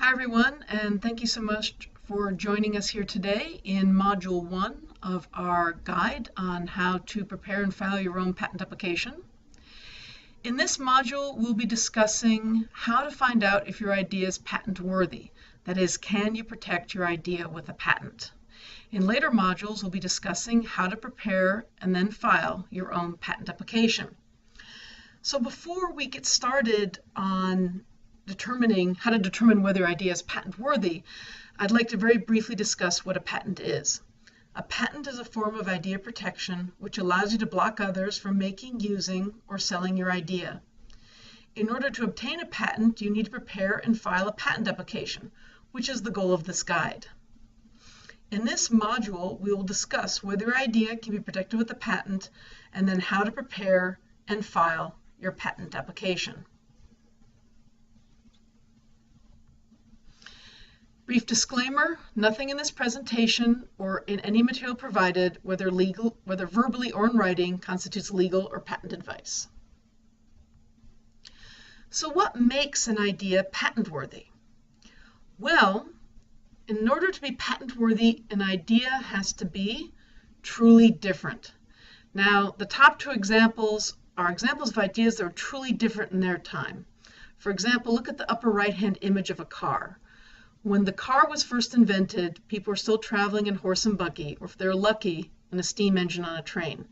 Hi everyone, and thank you so much for joining us here today in Module 1 of our guide on how to prepare and file your own patent application. In this module, we'll be discussing how to find out if your idea is patent worthy. That is, can you protect your idea with a patent? In later modules, we'll be discussing how to prepare and then file your own patent application. So before we get started on how to determine whether your idea is patent worthy, I'd like to very briefly discuss what a patent is. A patent is a form of idea protection which allows you to block others from making, using, or selling your idea. In order to obtain a patent, you need to prepare and file a patent application, which is the goal of this guide. In this module, we will discuss whether your idea can be protected with a patent and then how to prepare and file your patent application. Brief disclaimer, nothing in this presentation or in any material provided, whether verbally or in writing, constitutes legal or patent advice. So what makes an idea patent worthy? Well, in order to be patent worthy, an idea has to be truly different. Now, the top two examples are examples of ideas that are truly different in their time. For example, look at the upper right-hand image of a car. When the car was first invented, people were still traveling in horse and buggy, or if they were lucky, in a steam engine on a train.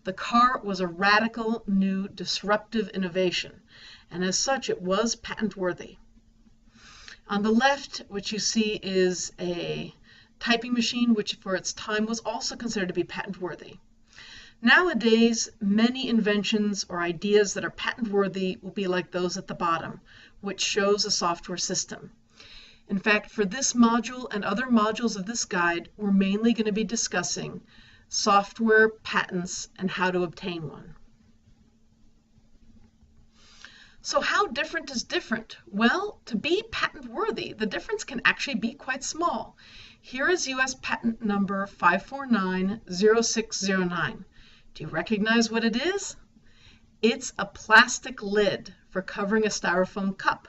The car was a radical, new, disruptive innovation, and as such, it was patent worthy. On the left, what you see is a typing machine, which for its time was also considered to be patent worthy. Nowadays, many inventions or ideas that are patent worthy will be like those at the bottom, which shows a software system. In fact, for this module and other modules of this guide, we're mainly going to be discussing software patents and how to obtain one. So how different is different? Well, to be patent worthy, the difference can actually be quite small. Here is US patent number 5490609. Do you recognize what it is? It's a plastic lid for covering a styrofoam cup.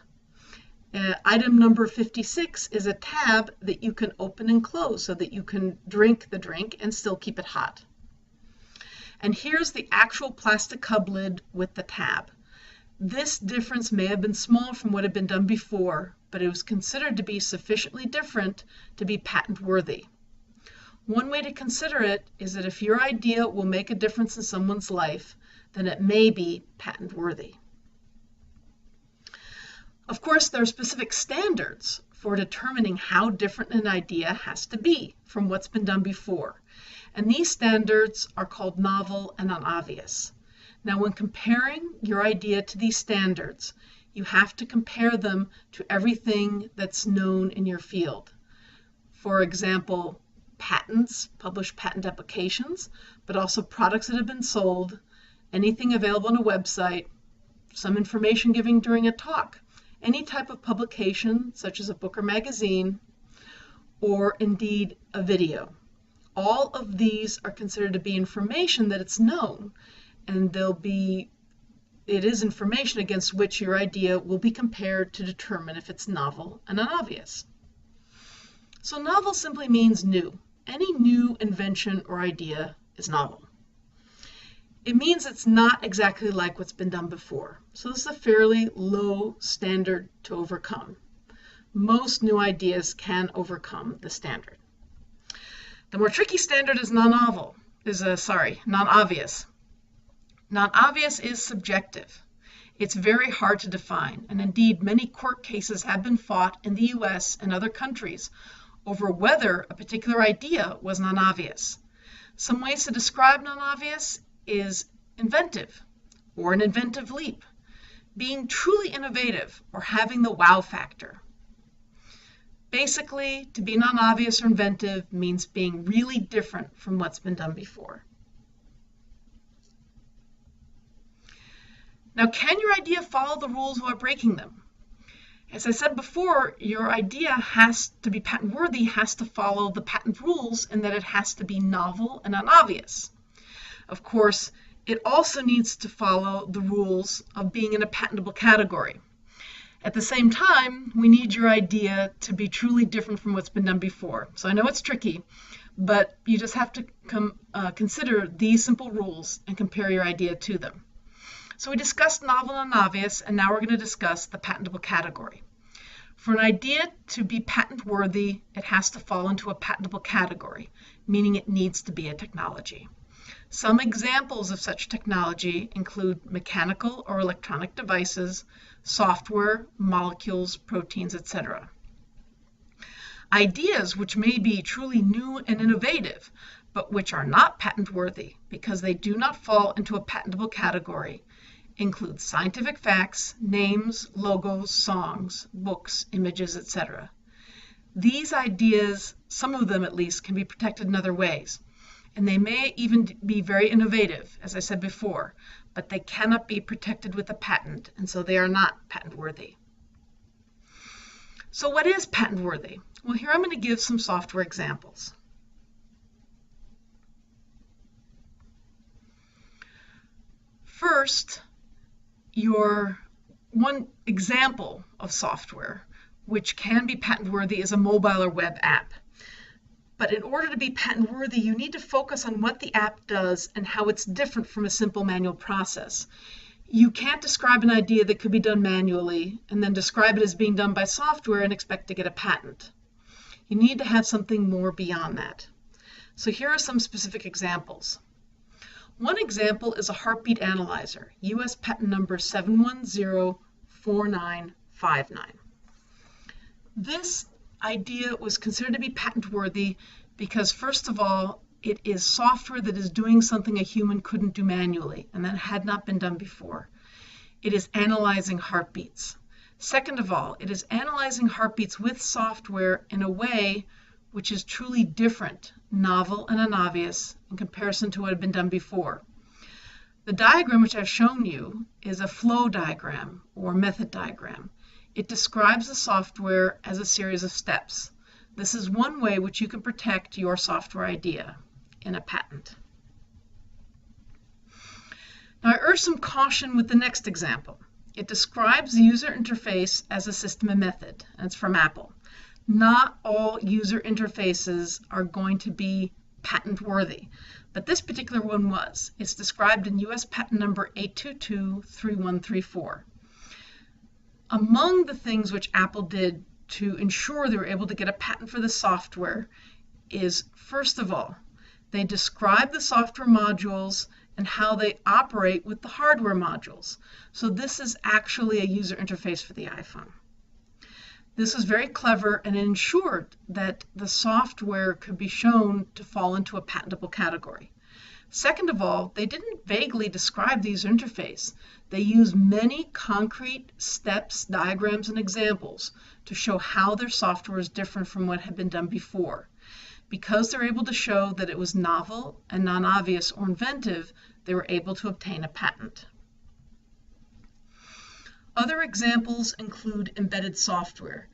Item number 56 is a tab that you can open and close so that you can drink the drink and still keep it hot. And here's the actual plastic cup lid with the tab. This difference may have been small from what had been done before, but it was considered to be sufficiently different to be patent worthy. One way to consider it is that if your idea will make a difference in someone's life, then it may be patent worthy. Of course, there are specific standards for determining how different an idea has to be from what's been done before. And these standards are called novel and non-obvious. Now, when comparing your idea to these standards, you have to compare them to everything that's known in your field. For example, patents, published patent applications, but also products that have been sold, anything available on a website, some information given during a talk, any type of publication, such as a book or magazine, or indeed a video. All of these are considered to be information that it's known, and it is information against which your idea will be compared to determine if it's novel and non-obvious. So novel simply means new. Any new invention or idea is novel. It means it's not exactly like what's been done before. So this is a fairly low standard to overcome. Most new ideas can overcome the standard. The more tricky standard is non-obvious. Non-obvious is subjective. It's very hard to define, and indeed many court cases have been fought in the US and other countries over whether a particular idea was non-obvious. Some ways to describe non-obvious is inventive, or an inventive leap, being truly innovative, or having the wow factor. Basically, to be non-obvious or inventive means being really different from what's been done before. Now, can your idea follow the rules while breaking them? As I said before, your idea has to be patent worthy, has to follow the patent rules in that it has to be novel and non-obvious. Of course, it also needs to follow the rules of being in a patentable category. At the same time, we need your idea to be truly different from what's been done before. So I know it's tricky, but you just have to consider these simple rules and compare your idea to them. So we discussed novel and obvious, and now we're going to discuss the patentable category. For an idea to be patent worthy, it has to fall into a patentable category, meaning it needs to be a technology. Some examples of such technology include mechanical or electronic devices, software, molecules, proteins, etc. Ideas which may be truly new and innovative, but which are not patent worthy because they do not fall into a patentable category, include scientific facts, names, logos, songs, books, images, etc. These ideas, some of them at least, can be protected in other ways, and they may even be very innovative, as I said before, but they cannot be protected with a patent, and so they are not patent worthy. So what is patent worthy? Well, here I'm going to give some software examples. First, your one example of software which can be patent worthy is a mobile or web app. But in order to be patent worthy, you need to focus on what the app does and how it's different from a simple manual process. You can't describe an idea that could be done manually and then describe it as being done by software and expect to get a patent. You need to have something more beyond that. So here are some specific examples. One example is a heartbeat analyzer, US patent number 7104959. This idea was considered to be patent worthy because, first of all, it is software that is doing something a human couldn't do manually, and that had not been done before. It is analyzing heartbeats. Second of all, it is analyzing heartbeats with software in a way which is truly different, novel, and unobvious in comparison to what had been done before. The diagram which I've shown you is a flow diagram or method diagram. It describes the software as a series of steps. This is one way which you can protect your software idea in a patent. Now I urge some caution with the next example. It describes the user interface as a system and method, and it's from Apple. Not all user interfaces are going to be patent worthy, but this particular one was. It's described in US patent number 8223134. Among the things which Apple did to ensure they were able to get a patent for the software is, first of all, they describe the software modules and how they operate with the hardware modules. So this is actually a user interface for the iPhone. This was very clever and ensured that the software could be shown to fall into a patentable category. Second of all, they didn't vaguely describe the user interface. They used many concrete steps, diagrams, and examples to show how their software is different from what had been done before. Because they're able to show that it was novel and non-obvious or inventive, they were able to obtain a patent. Other examples include embedded software.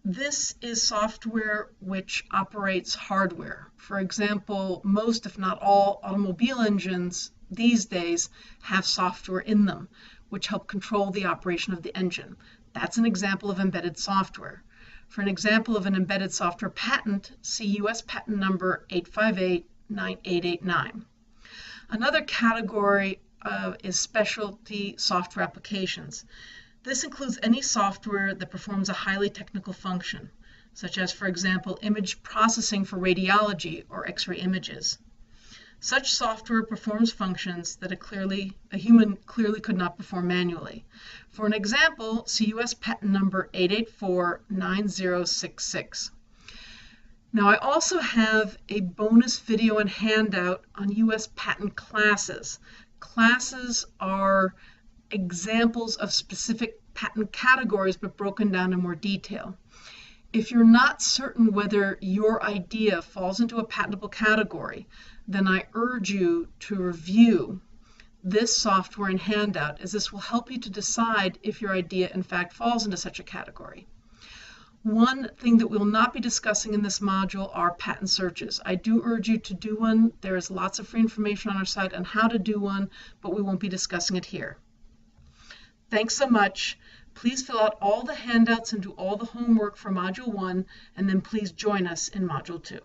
This is software which operates hardware. For example, most, if not all, automobile engines these days have software in them, which help control the operation of the engine. That's an example of embedded software. For an example of an embedded software patent, see US patent number 8589889. Another category is specialty software applications. This includes any software that performs a highly technical function, such as, for example, image processing for radiology or X-ray images. Such software performs functions that a human clearly could not perform manually. For an example, see US patent number 8849066. Now I also have a bonus video and handout on US patent classes. Classes are examples of specific patent categories but broken down in more detail. If you're not certain whether your idea falls into a patentable category, then I urge you to review this software and handout, as this will help you to decide if your idea in fact falls into such a category. One thing that we'll not be discussing in this module are patent searches. I do urge you to do one. There is lots of free information on our site on how to do one, but we won't be discussing it here. Thanks so much. Please fill out all the handouts and do all the homework for Module 1, and then please join us in Module 2.